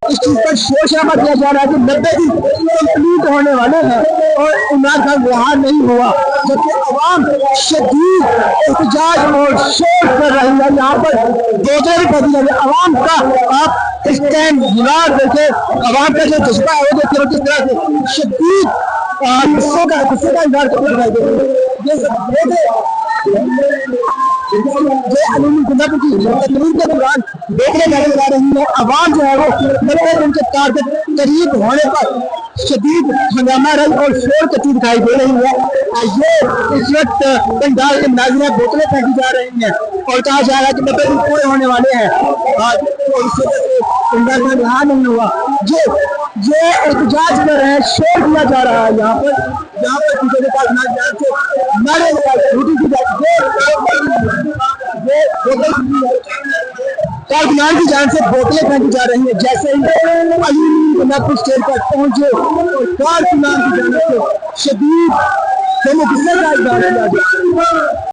اس چیز پر شور شرابہ کیا جا رہا ہے کہ 90 دن کمپلیٹ ہونے والے ہیں اور عمران خان رہا نہیں ہوا، جبکہ عوام شدید احتجاج اور شور کر رہی ہے۔ یہاں پر بوتلیں بھی پھینکی جا رہی ہے۔ عوام کا آپ اس ٹائم مزاج دیکھیں، عوام کا جو جذبہ ہے وہ دیکھیں کس طرح سے شدید غصے کا اظہار کرتے دکھائی دے رہے ہیں۔ یہ عمومی زندگی کی تقریر کے دوران دیکھنے جانے جا رہی ہے، عوام جو ہے وہ 90 دن کے ٹارگٹ قریب ہونے پر شدید ہنگامہ رہی اور شور کرتی دکھائی دے رہی ہے۔ یہ اس وقت پنڈال کے مناظر میں بوتلیں پھینکی جا رہی ہیں اور کہا جا رہا ہے کہ 90 دن پورے ہونے والے ہیں اور اس وجہ سے پنڈال میں رہا نہیں ہوا۔ یہ احتجاج کر رہے ہیں، شور دیا جا رہا ہے یہاں پر کسی کے پاس نعرے کارکنان کی جان سے بوتلیں پھینکی جا رہی ہیں جیسے ہی اسٹیج پر پہنچے اور کارکنان کی جانب سے شدید غصے کا اظہار کیا گیا۔